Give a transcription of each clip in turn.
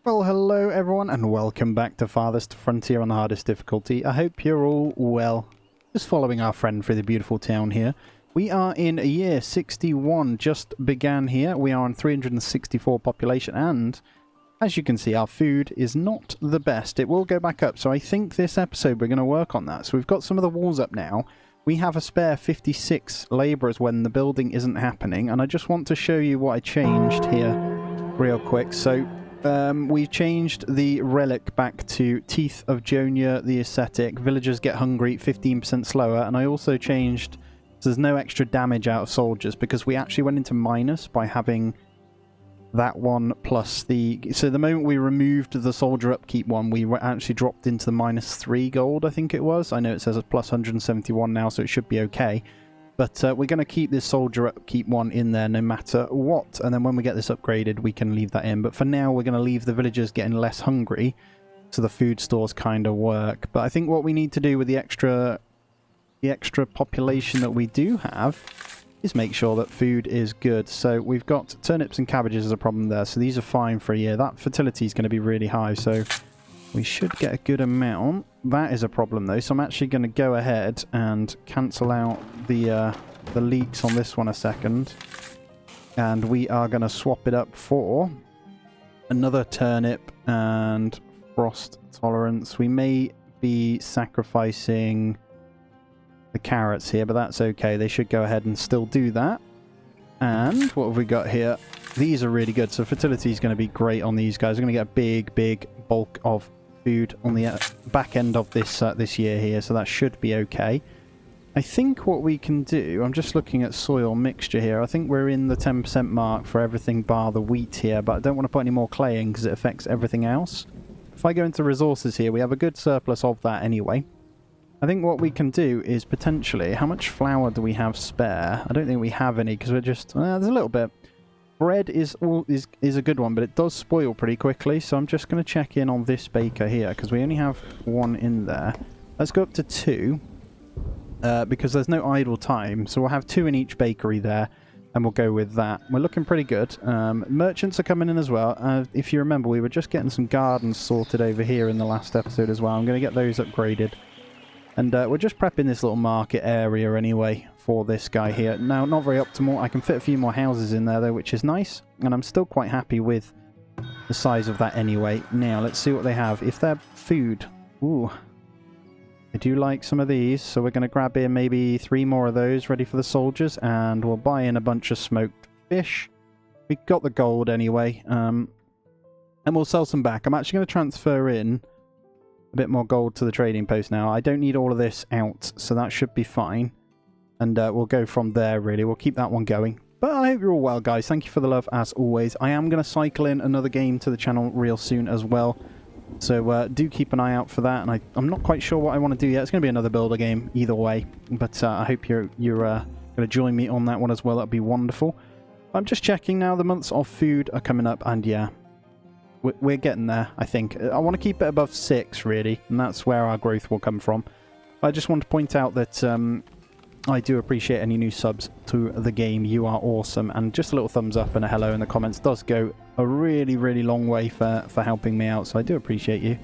Well, hello everyone, and welcome back to Farthest Frontier on the hardest difficulty. I hope you're all well. Just following our friend through the beautiful town here. We are in year 61, just began here. We are on 364 population, and as you can see, our food is not the best. It will go back up, so I think this episode we're going to work on that. So we've got some of the walls up now. We have a spare 56 labourers when the building isn't happening, and I just want to show you what I changed here real quick. So we changed the relic back to Teeth of Jonia, the ascetic. Villagers get hungry 15% slower, and I also changed so there's no extra damage out of soldiers because we actually went into minus by having that one plus the... So the moment we removed the soldier upkeep one, we were actually dropped into the -3 gold, I think it was. I know it says a plus 171 now, so it should be okay. But we're going to keep this soldier upkeep one in there no matter what. And then when we get this upgraded, we can leave that in. But for now, we're going to leave the villagers getting less hungry. So the food stores kind of work. But I think what we need to do with the extra population that we do have is make sure that food is good. So we've got turnips and cabbages as a problem there. So these are fine for a year. That fertility is going to be really high. So we should get a good amount. That is a problem though, so I'm actually going to go ahead and cancel out the leeks on this one a second. And we are going to swap it up for another turnip and frost tolerance. We may be sacrificing the carrots here, but that's okay. They should go ahead and still do that. And what have we got here? These are really good, so fertility is going to be great on these guys. We're going to get a big bulk of food on the back end of this this year here, so that should be okay. I think what we can do, I'm just looking at soil mixture here, I think we're in the 10% mark for everything bar the wheat here, but I don't want to put any more clay in because it affects everything else. If I go into resources here, we have a good surplus of that anyway. I think what we can do is potentially, how much flour do we have spare? I don't think we have any because we're just, there's a little bit. Bread is a good one, but it does spoil pretty quickly, so I'm just going to check in on this baker here, because we only have one in there. Let's go up to 2, because there's no idle time, so we'll have 2 in each bakery there, and we'll go with that. We're looking pretty good. Merchants are coming in as well. If you remember, we were just getting some gardens sorted over here in the last episode as well. I'm going to get those upgraded. And we're just prepping this little market area anyway for this guy here. Now, not very optimal. I can fit a few more houses in there, though, which is nice. And I'm still quite happy with the size of that anyway. Now, let's see what they have. If they're food... Ooh. I do like some of these. So we're going to grab in maybe 3 more of those ready for the soldiers. And we'll buy in a bunch of smoked fish. We got the gold anyway. And we'll sell some back. I'm actually going to transfer in a bit more gold to the trading post now. I don't need all of this out, so that should be fine. And we'll go from there, really. We'll keep that one going. But I hope you're all well, guys. Thank you for the love, as always. I am going to cycle in another game to the channel real soon as well. So do keep an eye out for that. And I'm not quite sure what I want to do yet. It's going to be another builder game either way. But I hope you're going to join me on that one as well. That'd be wonderful. I'm just checking now. The months of food are coming up, and yeah, we're getting there, I think. I want to keep it above 6, really, and that's where our growth will come from. I just want to point out that I do appreciate any new subs to the game. You are awesome, and just a little thumbs up and a hello in the comments does go a really long way for helping me out, so I do appreciate you.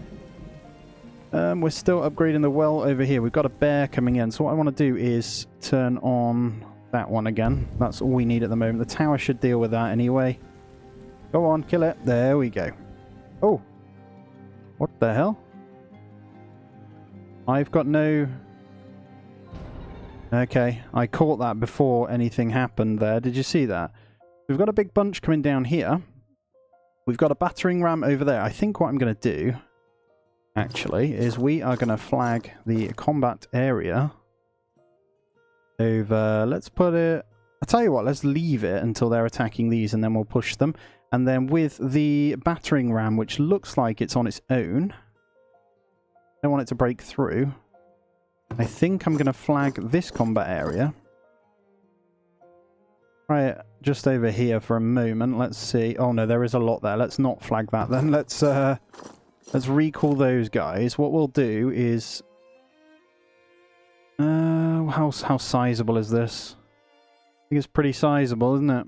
We're still upgrading the well over here. We've got a bear coming in, so what I want to do is turn on that one again. That's all we need at the moment. The tower should deal with that anyway. Go on, kill it. There we go. Oh. What the hell? I've got no... Okay, I caught that before anything happened there. Did you see that? We've got a big bunch coming down here. We've got a battering ram over there. I think what I'm going to do, actually, is we are going to flag the combat area over... Let's put it... I'll tell you what, let's leave it until they're attacking these, and then we'll push them. And then with the battering ram, which looks like it's on its own, I don't want it to break through. I think I'm going to flag this combat area. Try it just over here for a moment. Let's see. Oh no, there is a lot there. Let's not flag that then. Let's recall those guys. What we'll do is... how sizable is this? I think it's pretty sizable, isn't it?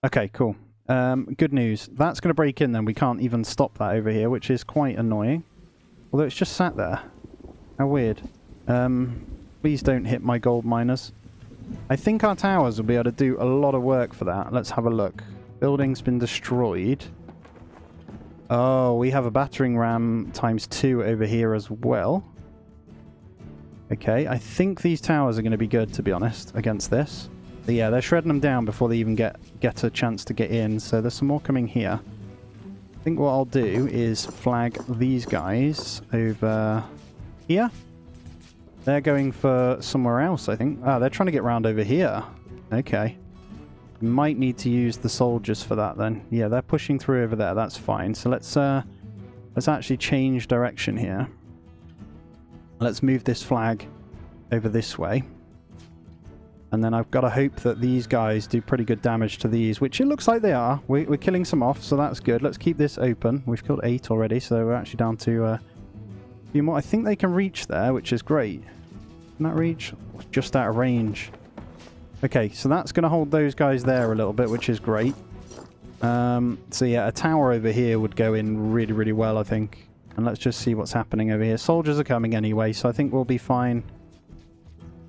Okay, cool. Good news. That's going to break in then. We can't even stop that over here, which is quite annoying. Although it's just sat there. How weird. Please don't hit my gold miners. I think our towers will be able to do a lot of work for that. Let's have a look. Building's been destroyed. Oh, we have a battering ram ×2 over here as well. Okay, I think these towers are going to be good, to be honest, against this. But yeah, they're shredding them down before they even get a chance to get in. So there's some more coming here. I think what I'll do is flag these guys over here. They're going for somewhere else, I think. Ah, they're trying to get round over here. Okay. Might need to use the soldiers for that then. Yeah, they're pushing through over there. That's fine. So let's actually change direction here. Let's move this flag over this way. And then I've got to hope that these guys do pretty good damage to these, which it looks like they are. We're killing some off, so that's good. Let's keep this open. We've killed 8 already, so we're actually down to a few more. I think they can reach there, which is great. Can that reach? Just out of range. Okay, so that's going to hold those guys there a little bit, which is great. So yeah, a tower over here would go in really, really well, I think. And let's just see what's happening over here. Soldiers are coming anyway, so I think we'll be fine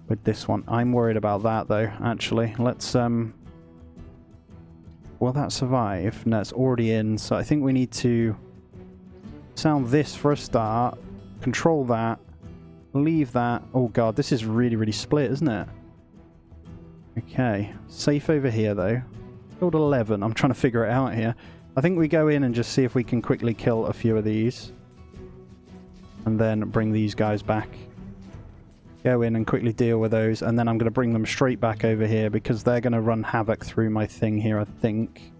with this one. I'm worried about that, though, actually. Let's, will that survive? No, it's already in, so I think we need to sound this for a start. Control that. Leave that. Oh, God, this is really, really split, isn't it? Okay. Safe over here, though. Killed 11. I'm trying to figure it out here. I think we go in and just see if we can quickly kill a few of these. And then bring these guys back. Go in and quickly deal with those. And then I'm going to bring them straight back over here because they're going to run havoc through my thing here, I think.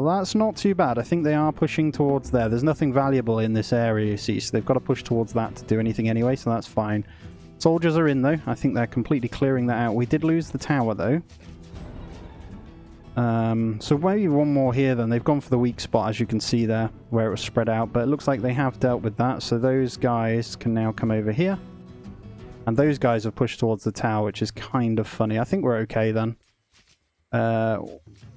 That's not too bad. I think they are pushing towards there. There's nothing valuable in this area, you see, so they've got to push towards that to do anything anyway, so that's fine. Soldiers are in, though. I think they're completely clearing that out. We did lose the tower, though. So maybe one more here, then. They've gone for the weak spot, as you can see there, where it was spread out, but it looks like they have dealt with that, so those guys can now come over here. And those guys have pushed towards the tower, which is kind of funny. I think we're okay, then. I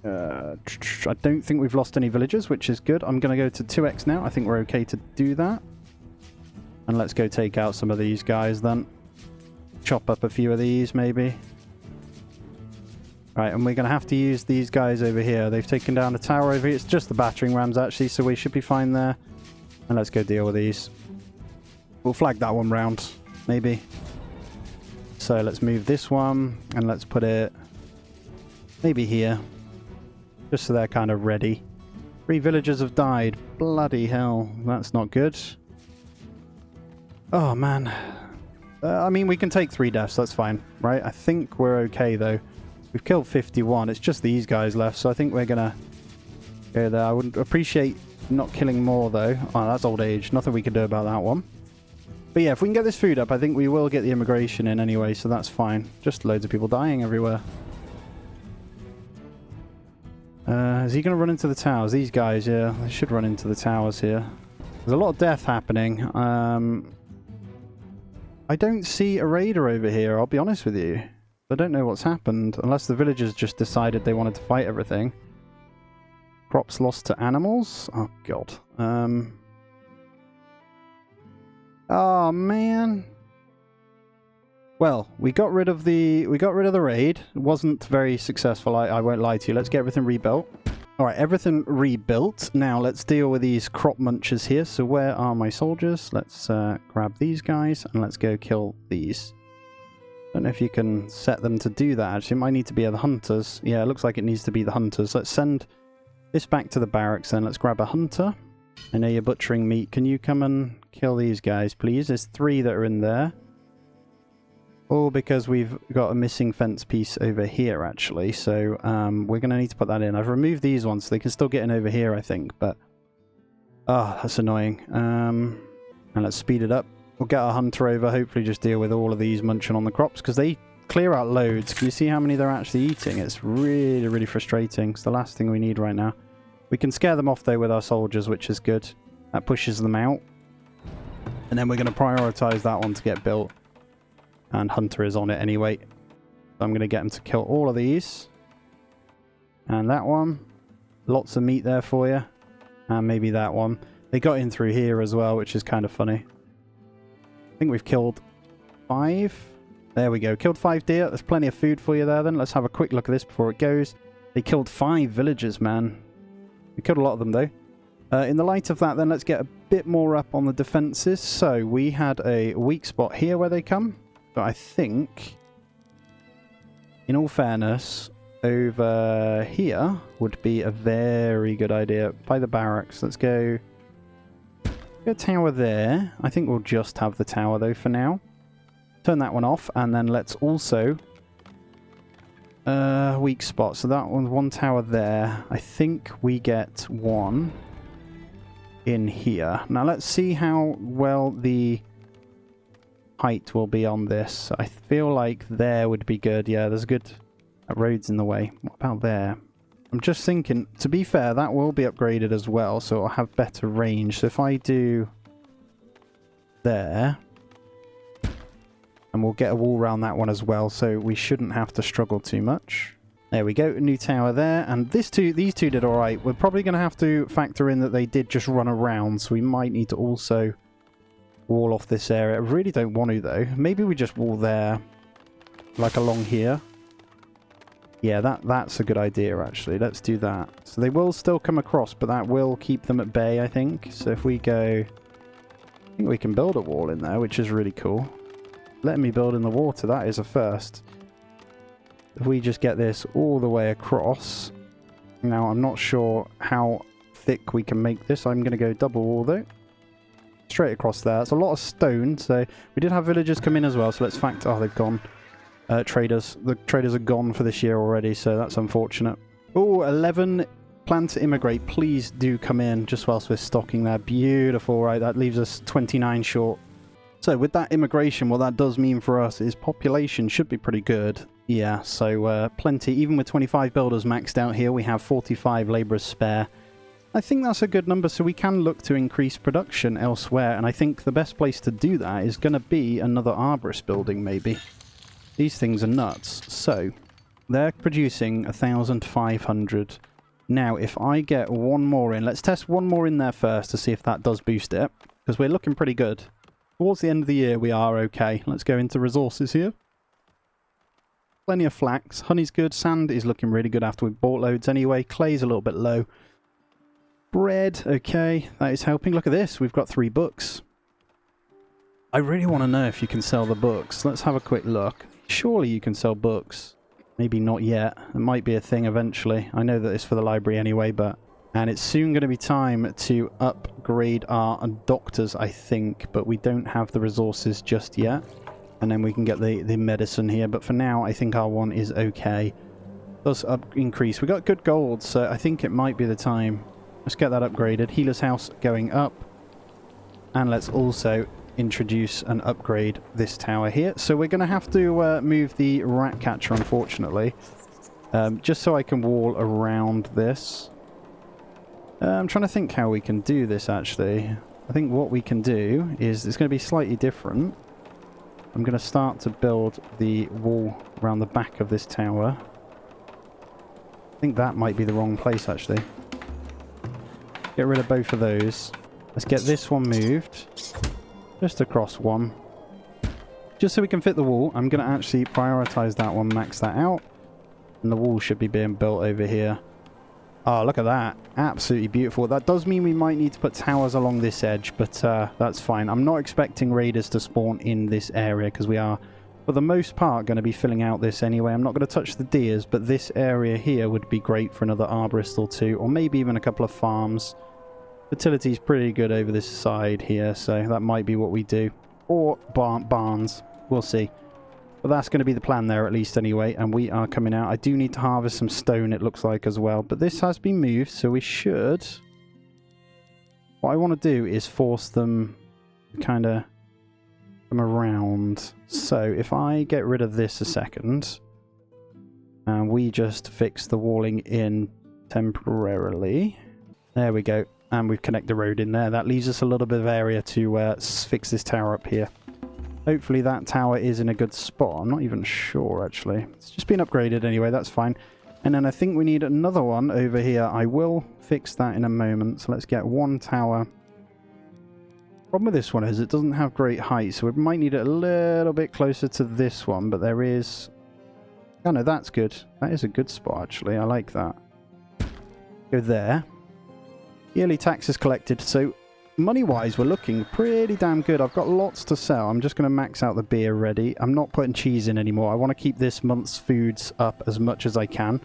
don't think we've lost any villagers, which is good. I'm going to go to 2x now. I think we're okay to do that. And let's go take out some of these guys then. Chop up a few of these, maybe. Right, and we're going to have to use these guys over here. They've taken down a tower over here. It's just the battering rams, actually, so we should be fine there. And let's go deal with these. We'll flag that one round, maybe. So let's move this one, and let's put it maybe here. Just so they're kind of ready. 3 villagers have died. Bloody hell, that's not good. Oh, man. I mean, we can take 3 deaths, that's fine, right? I think we're okay, though. We've killed 51. It's just these guys left, so I think we're going to go there. I would appreciate not killing more, though. Oh, that's old age. Nothing we can do about that one. But yeah, if we can get this food up, I think we will get the immigration in anyway, so that's fine. Just loads of people dying everywhere. Is he going to run into the towers? These guys, yeah, they should run into the towers here. There's a lot of death happening. I don't see a raider over here, I'll be honest with you. I don't know what's happened, unless the villagers just decided they wanted to fight everything. Crops lost to animals? Oh, God. Oh, man. Well, we got rid of the raid. It wasn't very successful, I won't lie to you. Let's get everything rebuilt. Alright, everything rebuilt. Now let's deal with these crop munchers here. So where are my soldiers? Let's grab these guys and let's go kill these. Don't know if you can set them to do that, actually. It might need to be the hunters. Yeah, it looks like it needs to be the hunters. Let's send this back to the barracks then. Let's grab a hunter. I know you're butchering meat. Can you come and kill these guys, please? There's 3 that are in there. All because we've got a missing fence piece over here, actually. So we're going to need to put that in. I've removed these ones so they can still get in over here, I think. But, oh, that's annoying. And let's speed it up. We'll get our hunter over, hopefully just deal with all of these munching on the crops, because they clear out loads. Can you see how many they're actually eating? It's really, really frustrating. It's the last thing we need right now. We can scare them off, though, with our soldiers, which is good. That pushes them out. And then we're going to prioritise that one to get built. And hunter is on it anyway. So I'm going to get him to kill all of these. And that one. Lots of meat there for you. And maybe that one. They got in through here as well, which is kind of funny. I think we've killed 5. There we go. Killed 5 deer. There's plenty of food for you there then. Let's have a quick look at this before it goes. They killed 5 villagers, man. We killed a lot of them, though. In the light of that, then, let's get a bit more up on the defences. So, we had a weak spot here where they come. But I think, in all fairness, over here would be a very good idea. By the barracks. Let's go... Get a tower there. I think we'll just have the tower, though, for now. Turn that one off, and then let's also... weak spot. So that one tower there. I think we get one in here. Now let's see how well the height will be on this. I feel like there would be good. Yeah, there's good roads in the way. What about there? I'm just thinking, to be fair, that will be upgraded as well, so it'll have better range. So if I do there, and we'll get a wall around that one as well, so we shouldn't have to struggle too much. There we go, new tower there, and these two did alright. We're probably going to have to factor in that they did just run around, so we might need to also wall off this area. I really don't want to, though. Maybe we just wall there, like along here. Yeah, that's a good idea, actually. Let's do that. So they will still come across, but that will keep them at bay, I think. So if we go... I think we can build a wall in there, which is really cool. Letting me build in the water, that is a first. If we just get this all the way across... Now, I'm not sure how thick we can make this. I'm going to go double wall, though. Straight across there. It's a lot of stone, so... We did have villagers come in as well, so let's factor... Oh, they've gone. Traders. The traders are gone for this year already, so that's unfortunate. Oh, 11 plan to immigrate. Please do come in just whilst we're stocking there. Beautiful, right? That leaves us 29 short. So with that immigration, what that does mean for us is population should be pretty good. Yeah, so plenty. Even with 25 builders maxed out here, we have 45 labourers spare. I think that's a good number, so we can look to increase production elsewhere, and I think the best place to do that is going to be another arborist building, maybe. These things are nuts. So, they're producing 1,500. Now, if I get one more in, let's test one more in there first to see if that does boost it, because we're looking pretty good. Towards the end of the year, we are okay. Let's go into resources here. Plenty of flax. Honey's good. Sand is looking really good after we've bought loads anyway. Clay's a little bit low. Bread, okay. That is helping. Look at this. We've got 3 books. I really want to know if you can sell the books. Let's have a quick look. Surely you can sell books. Maybe not yet. It might be a thing eventually. I know that it's for the library anyway, but... And it's soon going to be time to upgrade our doctors, I think. But we don't have the resources just yet. And then we can get the medicine here. But for now, I think our one is okay. Does increase. We got good gold, so I think it might be the time. Let's get that upgraded. Healer's house going up. And let's also... introduce and upgrade this tower here. So we're going to have to move the rat catcher, unfortunately, just so I can wall around this. I'm trying to think how we can do this, actually. I think what we can do is it's going to be slightly different. I'm going to start to build the wall around the back of this tower. I think that might be the wrong place, actually. Get rid of both of those. Let's get this one moved. Just across one. Just so we can fit the wall, I'm going to actually prioritise that one, max that out. And the wall should be being built over here. Oh, look at that. Absolutely beautiful. That does mean we might need to put towers along this edge, but that's fine. I'm not expecting raiders to spawn in this area, because we are, for the most part, going to be filling out this anyway. I'm not going to touch the deers, but this area here would be great for another arborist or two, or maybe even a couple of farms. Fertility's pretty good over this side here, so that might be what we do. Or barns. We'll see. But that's going to be the plan there, at least, anyway. And we are coming out. I do need to harvest some stone, it looks like, as well. But this has been moved, so we should... What I want to do is force them to kind of come around. So, if I get rid of this a second, and we just fix the walling in temporarily. There we go. And we've connected the road in there. That leaves us a little bit of area to fix this tower up here. Hopefully that tower is in a good spot. I'm not even sure, actually. It's just been upgraded anyway. That's fine. And then I think we need another one over here. I will fix that in a moment. So let's get one tower. Problem with this one is it doesn't have great height, so we might need it a little bit closer to this one, but there is... Oh no, that's good. That is a good spot, actually. I like that. Go there. Yearly taxes collected. So money-wise, we're looking pretty damn good. I've got lots to sell. I'm just going to max out the beer ready. I'm not putting cheese in anymore. I want to keep this month's foods up as much as I can.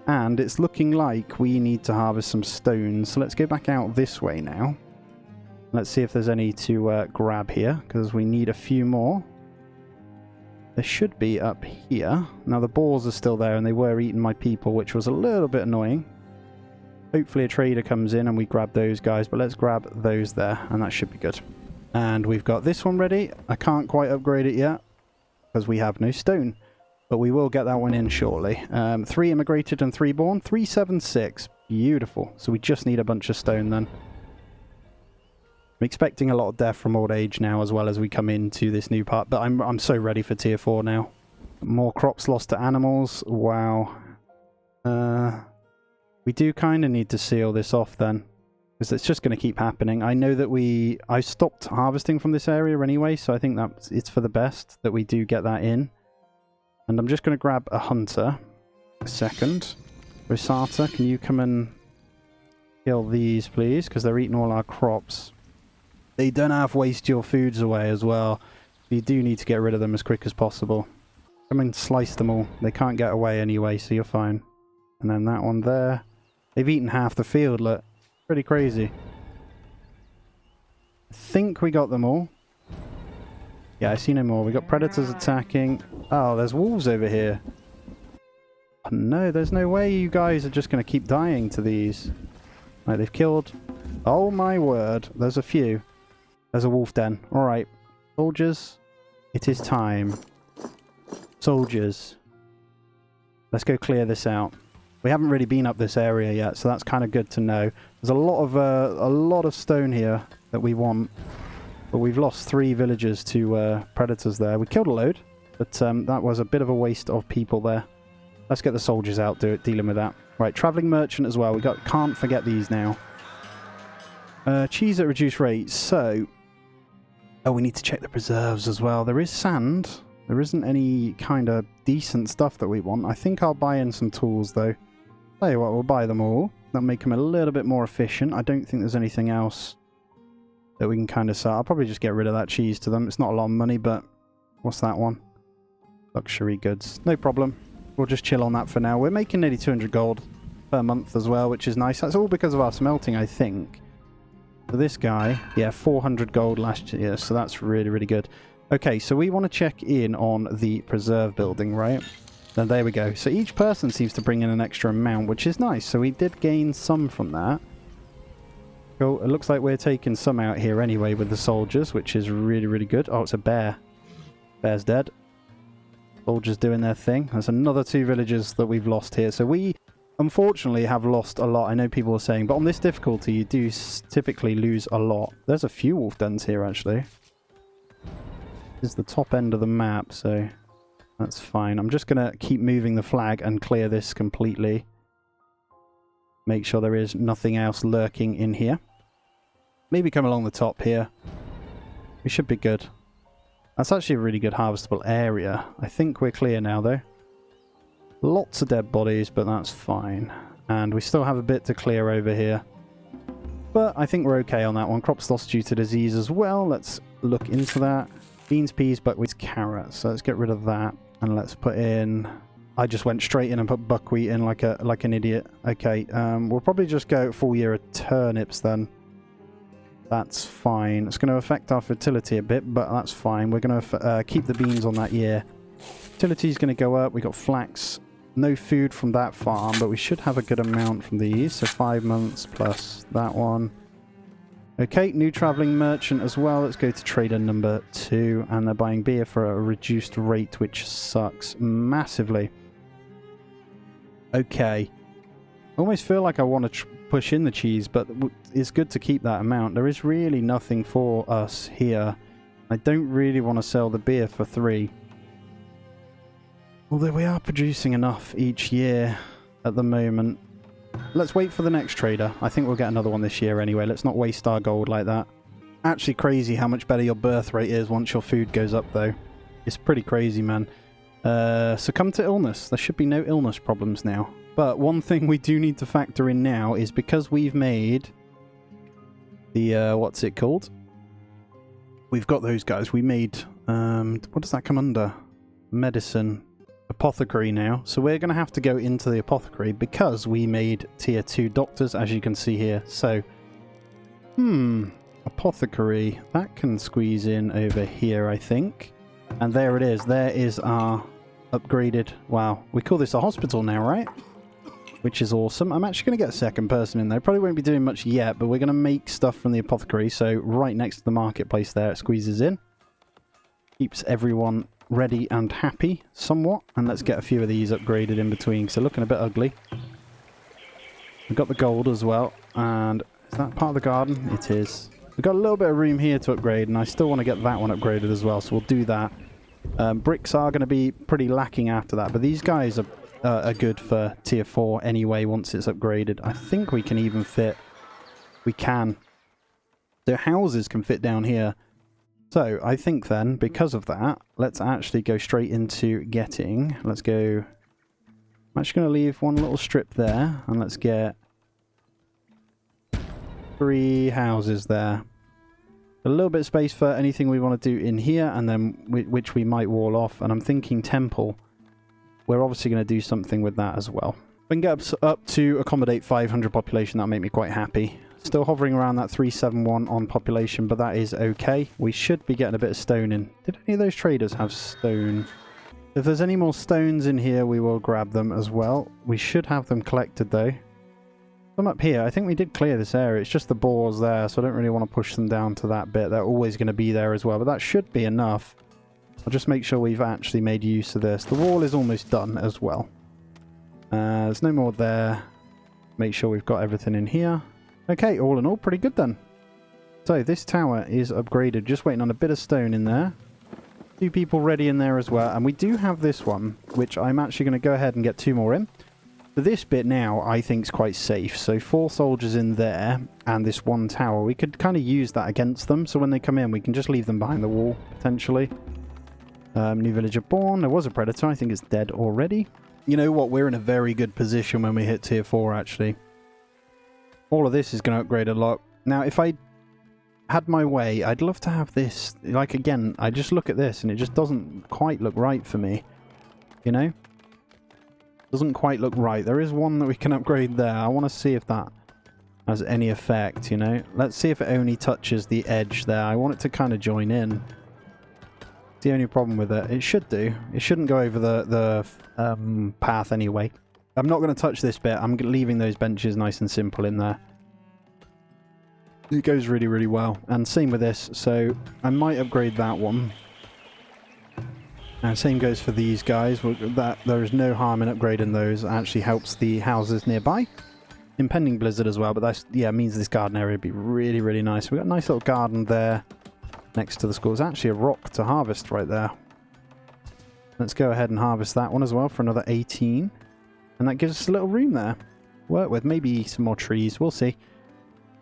And it's looking like we need to harvest some stones. So let's go back out this way now. Let's see if there's any to grab here, because we need a few more. There should be up here. Now the boars are still there, and they were eating my people, which was a little bit annoying. Hopefully a trader comes in and we grab those guys, but let's grab those there, and that should be good. And we've got this one ready. I can't quite upgrade it yet, because we have no stone. But we will get that one in shortly. 3 immigrated and 3 born. 376. Beautiful. So we just need a bunch of stone then. I'm expecting a lot of death from old age now as well as we come into this new part. But I'm so ready for tier 4 now. More crops lost to animals. Wow. We do kind of need to seal this off then. Because it's just going to keep happening. I know that I stopped harvesting from this area anyway. So I think that it's for the best that we do get that in. And I'm just going to grab a hunter. A second. Rosata, can you come and kill these please? Because they're eating all our crops. They don't have waste your foods away as well. You do need to get rid of them as quick as possible. Come and slice them all. They can't get away anyway, so you're fine. And then that one there. They've eaten half the field, look. Pretty crazy. I think we got them all. Yeah, I see no more. We got predators attacking. Oh, there's wolves over here. Oh, no, there's no way you guys are just going to keep dying to these. Right, they've killed... Oh my word, there's a few. There's a wolf den. Alright. Soldiers, it is time. Soldiers. Let's go clear this out. We haven't really been up this area yet, so that's kind of good to know. There's a lot of stone here that we want. But we've lost 3 villagers to predators there. We killed a load, but that was a bit of a waste of people there. Let's get the soldiers out dealing with that. Right, travelling merchant as well. Can't forget these now. Cheese at reduced rates. So, oh, we need to check the preserves as well. There is sand. There isn't any kind of decent stuff that we want. I think I'll buy in some tools though. Tell you what, we'll buy them all. That'll make them a little bit more efficient. I don't think there's anything else that we can kind of sell. I'll probably just get rid of that cheese to them. It's not a lot of money, but what's that one? Luxury goods. No problem. We'll just chill on that for now. We're making nearly 200 gold per month as well, which is nice. That's all because of our smelting, I think. So this guy, yeah, 400 gold last year, so that's really, really good. Okay, so we want to check in on the preserve building, right? Then there we go. So each person seems to bring in an extra amount, which is nice. So we did gain some from that. Cool. It looks like we're taking some out here anyway with the soldiers, which is really, really good. Oh, it's a bear. Bear's dead. Soldiers doing their thing. There's another 2 villagers that we've lost here. So we, unfortunately, have lost a lot. I know people are saying, but on this difficulty, you do typically lose a lot. There's a few wolf dens here, actually. This is the top end of the map, so that's fine. I'm just going to keep moving the flag and clear this completely. Make sure there is nothing else lurking in here. Maybe come along the top here. We should be good. That's actually a really good harvestable area. I think we're clear now, though. Lots of dead bodies, but that's fine. And we still have a bit to clear over here. But I think we're okay on that one. Crops lost due to disease as well. Let's look into that. Beans, peas, buckwheat, carrots. So let's get rid of that. And let's put in... I just went straight in and put buckwheat in like an idiot. Okay, we'll probably just go full year of turnips then. That's fine. It's going to affect our fertility a bit, but that's fine. We're going to keep the beans on that year. Fertility is going to go up. We got flax. No food from that farm, but we should have a good amount from these. So 5 months plus that one. Okay, new travelling merchant as well. Let's go to trader number 2. And they're buying beer for a reduced rate, which sucks massively. Okay. I almost feel like I want to push in the cheese, but it's good to keep that amount. There is really nothing for us here. I don't really want to sell the beer for 3. Although we are producing enough each year. at the moment. Let's wait for the next trader. I think we'll get another one this year anyway. Let's not waste our gold like that. Actually crazy how much better your birth rate is once your food goes up, though. It's pretty crazy, man. Succumb to illness. There should be no illness problems now. But one thing we do need to factor in now is because we've made the, what's it called? We've got those guys. We made, what does that come under? Medicine. Apothecary now. So we're going to have to go into the apothecary because we made tier 2 doctors, as you can see here. So, apothecary. That can squeeze in over here, I think. And there it is. There is our upgraded... Wow. We call this a hospital now, right? Which is awesome. I'm actually going to get a second person in there. Probably won't be doing much yet, but we're going to make stuff from the apothecary. So right next to the marketplace there, it squeezes in. Keeps everyone ready and happy somewhat. And let's get a few of these upgraded in between, so looking a bit ugly. We've got the gold as well. And is that part of the garden? It is. We've got a little bit of room here to upgrade, and I still want to get that one upgraded as well, so we'll do that. Bricks are going to be pretty lacking after that, but these guys are good for tier 4 anyway once it's upgraded. I think we can even fit... We can. The houses can fit down here. So, I think then, because of that, let's actually go straight into getting... Let's go... I'm actually going to leave one little strip there, and let's get 3 houses there. A little bit of space for anything we want to do in here, and then which we might wall off. And I'm thinking temple. We're obviously going to do something with that as well. If we can get up to accommodate 500 population, that'll make me quite happy. Still hovering around that 371 on population, but that is okay. We should be getting a bit of stone in. Did any of those traders have stone? If there's any more stones in here, we will grab them as well. We should have them collected, though. Some up here. I think we did clear this area. It's just the boars there, so I don't really want to push them down to that bit. They're always going to be there as well, but that should be enough. I'll just make sure we've actually made use of this. The wall is almost done as well. There's no more there. Make sure we've got everything in here. Okay, all in all, pretty good then. So this tower is upgraded. Just waiting on a bit of stone in there. 2 people ready in there as well. And we do have this one, which I'm actually going to go ahead and get 2 more in. So this bit now, I think, is quite safe. So 4 soldiers in there and this 1 tower. We could kind of use that against them. So when they come in, we can just leave them behind the wall, potentially. New villager born. There was a predator. I think it's dead already. You know what? We're in a very good position when we hit tier 4, actually. All of this is going to upgrade a lot. Now, if I had my way, I'd love to have this. Like, again, I just look at this and it just doesn't quite look right for me. You know? Doesn't quite look right. There is one that we can upgrade there. I want to see if that has any effect, you know? Let's see if it only touches the edge there. I want it to kind of join in. It's the only problem with it. It should do. It shouldn't go over the path anyway. I'm not going to touch this bit. I'm leaving those benches nice and simple in there. It goes really, really well. And same with this. So I might upgrade that one. And same goes for these guys. There is no harm in upgrading those. It actually helps the houses nearby. Impending blizzard as well. But that, yeah, means this garden area would be really, really nice. We've got a nice little garden there next to the school. There's actually a rock to harvest right there. Let's go ahead and harvest that one as well for another 18. And that gives us a little room there. Work with maybe some more trees. We'll see.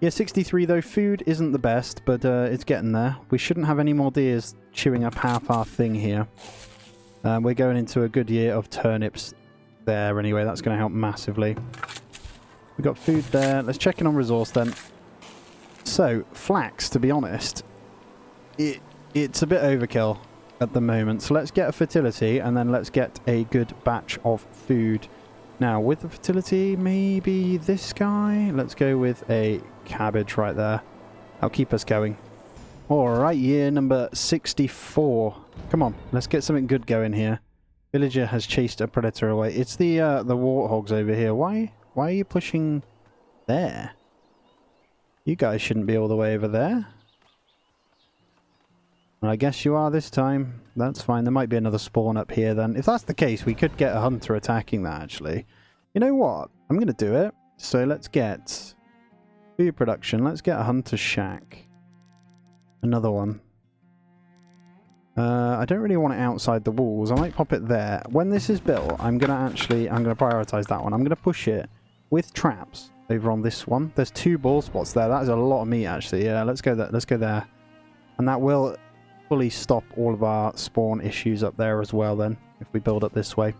Yeah, 63 though. Food isn't the best, but it's getting there. We shouldn't have any more deers chewing up half our thing here. We're going into a good year of turnips there anyway. That's going to help massively. We've got food there. Let's check in on resource then. So, flax, to be honest, it's a bit overkill at the moment. So let's get a fertility and then let's get a good batch of food. Now, with the fertility, maybe this guy? Let's go with a cabbage right there. That'll keep us going. Alright, year number 64. Come on, let's get something good going here. Villager has chased a predator away. It's the warthogs over here. Why are you pushing there? You guys shouldn't be all the way over there. Well, I guess you are this time. That's fine. There might be another spawn up here then. If that's the case, we could get a hunter attacking that, actually. You know what? I'm going to do it. So let's get food production. Let's get a hunter shack. Another one. I don't really want it outside the walls. I might pop it there. When this is built, I'm going to prioritize that one. I'm going to push it with traps over on this one. There's 2 ball spots there. That is a lot of meat, actually. Yeah, let's go there. Let's go there. And that will fully stop all of our spawn issues up there as well then, if we build up this way.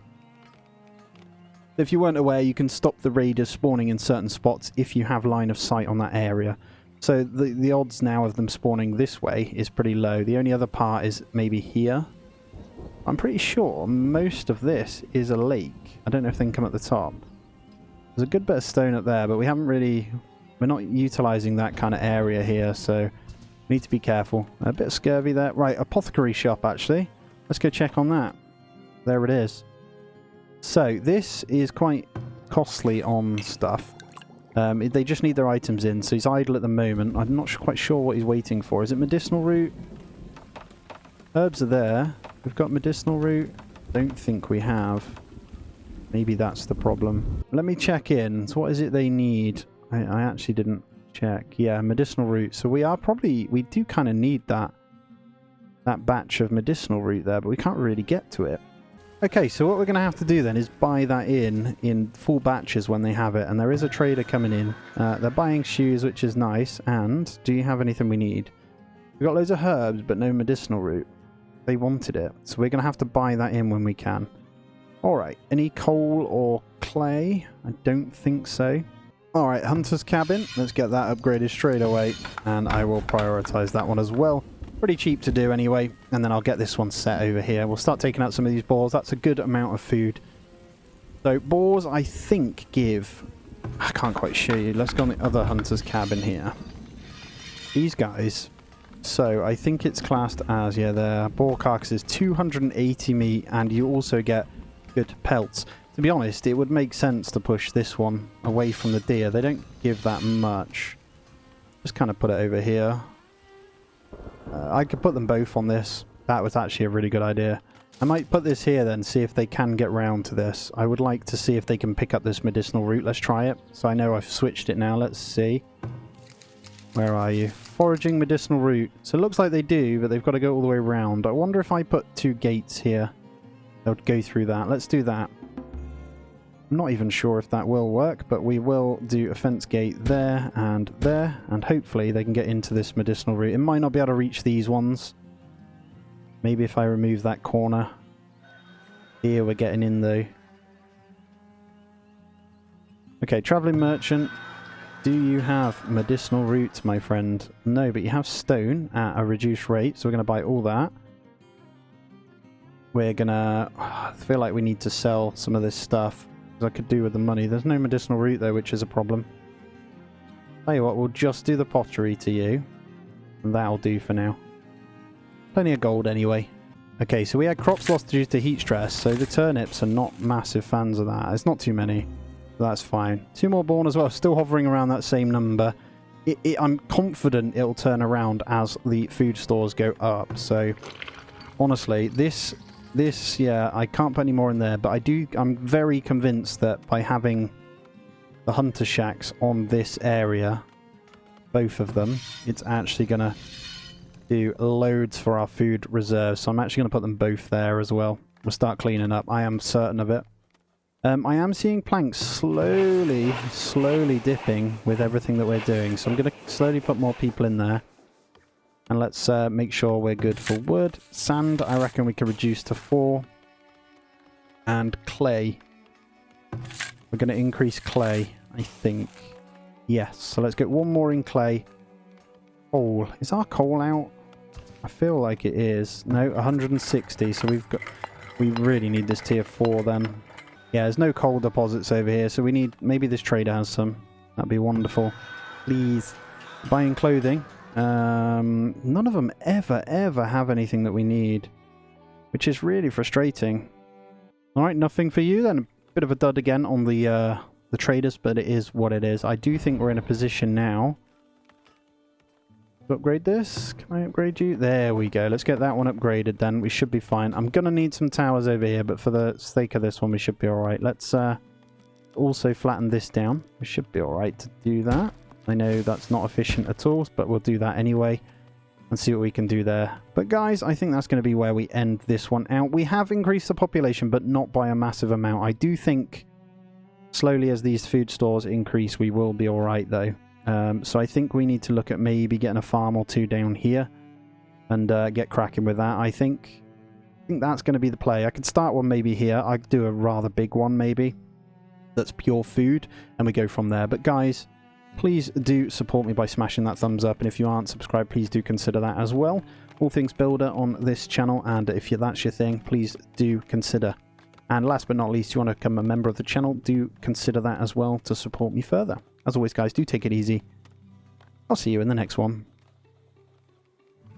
If you weren't aware, you can stop the raiders spawning in certain spots if you have line of sight on that area. So the odds now of them spawning this way is pretty low. The only other part is maybe here. I'm pretty sure most of this is a lake. I don't know if they can come at the top. There's a good bit of stone up there, but we're not utilising that kind of area here, so we need to be careful. A bit of scurvy there. Right, apothecary shop actually. Let's go check on that. There it is. So this is quite costly on stuff. They just need their items in, so he's idle at the moment. I'm not quite sure what he's waiting for. Is it medicinal root? Herbs are there. We've got medicinal root. Don't think we have. Maybe that's the problem. Let me check in. So what is it they need? I actually didn't check. Yeah, medicinal root. So we do kind of need that batch of medicinal root there, but we can't really get to it. Okay, so what we're going to have to do then is buy that in full batches when they have it. And there is a trader coming in. They're buying shoes, which is nice. And do you have anything we need? We've got loads of herbs, but no medicinal root. They wanted it. So we're going to have to buy that in when we can. Alright, any coal or clay? I don't think so. Alright, hunter's cabin. Let's get that upgraded straight away. And I will prioritize that one as well. Pretty cheap to do anyway, and then I'll get this one set over here. We'll start taking out some of these boars. That's a good amount of food. So boars, I think, give... I can't quite show you. Let's go on the other hunter's cabin here. These guys. So I think it's classed as, yeah, the boar carcasses, 280 meat, and you also get good pelts. To be honest, it would make sense to push this one away from the deer. They don't give that much. Just kind of put it over here. I could put them both on this. That was actually a really good idea. I might put this here then, see if they can get round to this. I would like to see if they can pick up this medicinal root. Let's try it. So I know I've switched it now. Let's see. Where are you? Foraging medicinal root. So it looks like they do, but they've got to go all the way around. I wonder if I put 2 gates here. They'll go through that. Let's do that. I'm not even sure if that will work, but we will do a fence gate there, and hopefully they can get into this medicinal root. It might not be able to reach these ones. Maybe if I remove that corner. Here we're getting in though. Okay, traveling merchant. Do you have medicinal roots, my friend? No, but you have stone at a reduced rate, so we're going to buy all that. We're going to... I feel like we need to sell some of this stuff. I could do with the money. There's no medicinal root though, which is a problem. Tell you what, we'll just do the pottery to you. And that'll do for now. Plenty of gold anyway. Okay, so we had crops lost due to heat stress, so the turnips are not massive fans of that. It's not too many. So that's fine. 2 more born as well, still hovering around that same number. I'm confident it'll turn around as the food stores go up. So honestly, this, yeah, I can't put any more in there, but I'm very convinced that by having the hunter shacks on this area, both of them, it's actually going to do loads for our food reserves. So I'm actually going to put them both there as well. We'll start cleaning up. I am certain of it. I am seeing planks slowly dipping with everything that we're doing. So I'm going to slowly put more people in there. And let's make sure we're good for wood. Sand, I reckon we can reduce to 4. And clay. We're going to increase clay, I think. Yes, so let's get 1 more in clay. Coal. Is our coal out? I feel like it is. No, 160. So we really need this tier 4 then. Yeah, there's no coal deposits over here, so we need... Maybe this trader has some. That'd be wonderful. Please. Buying clothing. None of them ever have anything that we need, which is really frustrating. Alright, nothing for you then. A bit of a dud again on the traders, but it is what it is. I do think we're in a position now to upgrade this. Can I upgrade you? There we go. Let's get that one upgraded then. We should be fine. I'm going to need some towers over here, but for the sake of this one, we should be alright. Let's also flatten this down. We should be alright to do that. I know that's not efficient at all, but we'll do that anyway. and see what we can do there. But guys, I think that's going to be where we end this one out. We have increased the population, but not by a massive amount. I do think slowly as these food stores increase, we will be all right though. So I think we need to look at maybe getting a farm or two down here and get cracking with that. I think that's going to be the play. I could start one maybe here. I'd do a rather big one maybe that's pure food, and we go from there. But guys, please do support me by smashing that thumbs up, and if you aren't subscribed, please do consider that as well. All things builder on this channel, and if that's your thing, please do consider. And last but not least, you want to become a member of the channel, do consider that as well to support me further. As always guys, do take it easy. I'll see you in the next one.